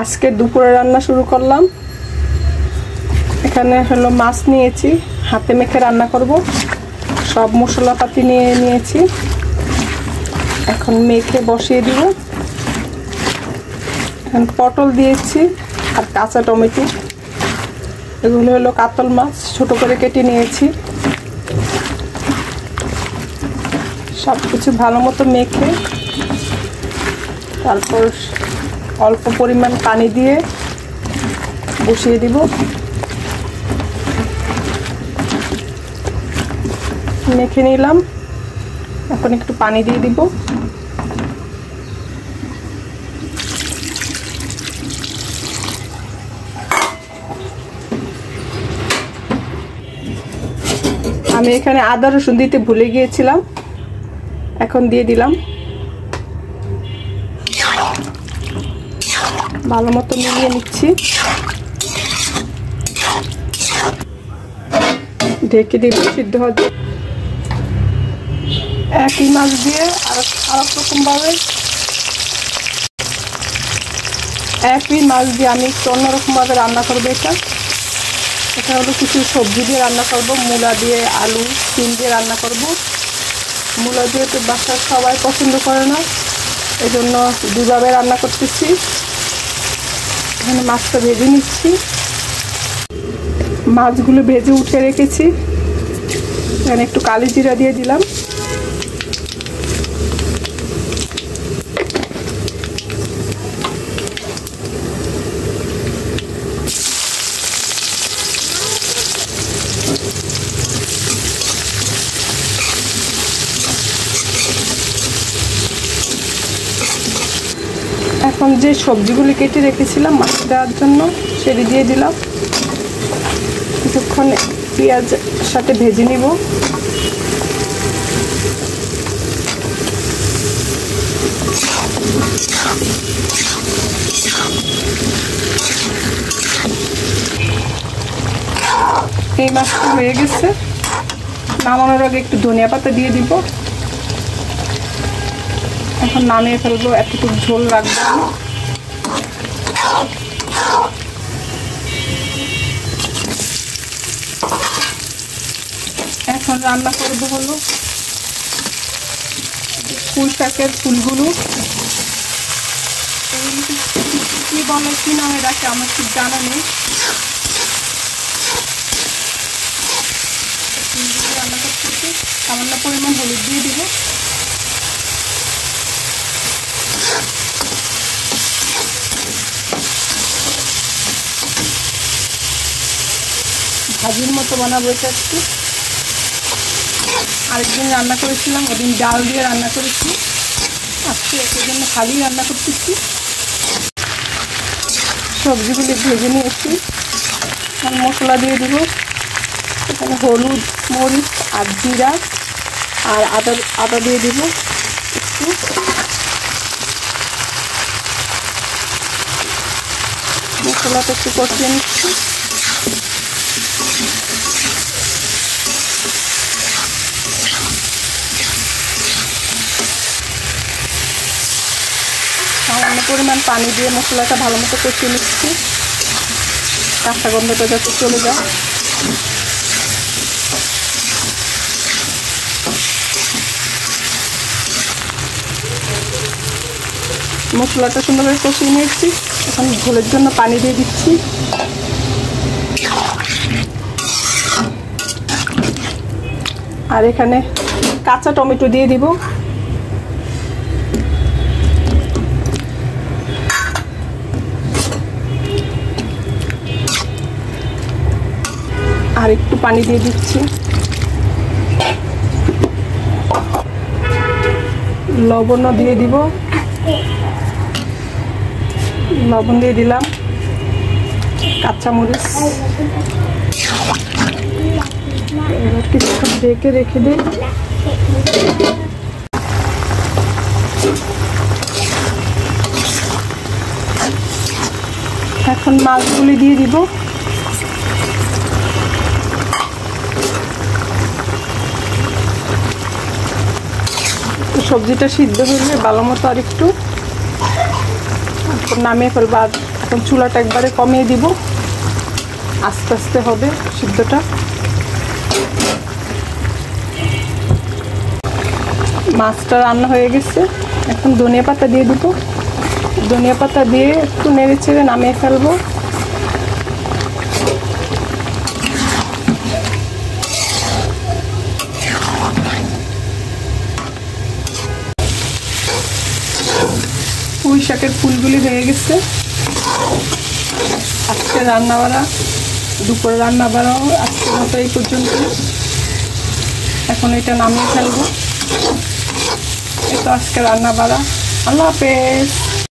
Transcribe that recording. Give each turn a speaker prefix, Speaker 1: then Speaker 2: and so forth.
Speaker 1: আজকে দুপুরে রান্না শুরু করলাম। এখানে হলো মাছ নিয়েছি, হাতে মেখে রান্না করব। সব মশলাপাতি নিয়ে নিয়েছি, এখন মেখে বসিয়ে দিব। এখন পটল দিয়েছি আর কাঁচা টমেটো। এগুলো হলো কাতল মাছ, ছোট করে কেটে নিয়েছি। সব কিছু ভালো মতো মেখে তারপর অল্প পরিমাণ পানি দিয়ে বসিয়ে দিব। মেখে নিলাম, এখন একটু পানি দিয়ে দিব। আমি এখানে আদা রসুন দিতে ভুলে গিয়েছিলাম, এখন দিয়ে দিলাম। ভালো মতো মিলিয়ে নিচ্ছি, ঢেকে দিব সিদ্ধ হতে। একই মাছ দিয়ে আরেক রকম ভাবে, একই মাছ দিয়ে আমি একটু অন্যরকম ভাবে রান্না করবো। এটা হলো কিছু সবজি দিয়ে রান্না করব, মূলা দিয়ে, আলু, সিম দিয়ে রান্না করব। মূলা দিয়ে তো বাসার সবাই পছন্দ করে না, এই জন্য দুভাবে রান্না করতেছি। এখানে মাছটা ভেজে নিচ্ছি, মাছগুলো ভেজে উঠে রেখেছি। এখানে একটু কালি জিরা দিয়ে দিলাম। এখন যে সবজিগুলি কেটে রেখেছিলাম মাছ দেওয়ার জন্য, সেটি দিয়ে দিলাম। কিছুক্ষণ পেঁয়াজ সাথে ভেজে নিব। এই মাছটা হয়ে গেছে, নামানোর আগে একটু ধনিয়া পাতা দিয়ে দিব। এখন নামিয়ে ফেলবো, এতটুকু ঝোল রাখবো। এখন রান্না করবো হলো পুঁই শাকের ফুলগুলো। কি বলে, কি নামে রাখে আমার ঠিক জানা নেই। রান্না করতেছি, সামান্য পরিমাণ হলুদ দিয়ে দিব। ভাজির মতো বানাবো এটা একটু। আরেকদিন রান্না করেছিলাম, ওদিন ডাল দিয়ে রান্না করেছি, আজকে এর জন্য খালি রান্না করতেছি। সবজিগুলি ভেজে নিয়েছি, আর মশলা দিয়ে দিব। এখানে হলুদ, মরিচ আর জিরা আর আদা দিয়ে দিব একটু। মশলাটা একটু কষিয়ে নিচ্ছি। সামান্য পরিমাণ পানি দিয়ে মশলাটা ভালো মতো কষিয়ে নিচ্ছি, কাঁচা গন্ধটা যাতে চলে যায়। মশলাটা সুন্দরভাবে কষিয়ে নিয়েছি, এখন ঝোলের জন্য পানি দিয়ে দিচ্ছি। আর এখানে কাঁচা টমেটো দিয়ে দিব। আর একটু পানি দিয়ে দিচ্ছি। লবণও দিয়ে দিব, লবণ দিয়ে দিলাম। কাঁচামরিচ এবার কিছুক্ষণ ঢেকে রেখে দিই। এখন মাছগুলি দিয়ে দিব। সবজিটা সিদ্ধ হয়ে ভালো মতো আর একটু নামিয়ে ফেলবো। আর এখন চুলাটা একবারে কমিয়ে দিব, আস্তে আস্তে হবে সিদ্ধটা। মাছটা রান্না হয়ে গেছে, এখন ধনিয়া পাতা দিয়ে দিব। ধনিয়া পাতা দিয়ে একটু নেড়ে চেড়ে নামিয়ে ফেলবো। পুঁই শাকের ফুলগুলি হয়ে গেছে। আজকে রান্না বাড়া, দুপুরে রান্না বাড়াও আজকের মতো এই পর্যন্ত। এখন এটা নামিয়ে ফেলবো। এই তো আজকে রান্না বাড়া। আল্লাহ হাফেজ।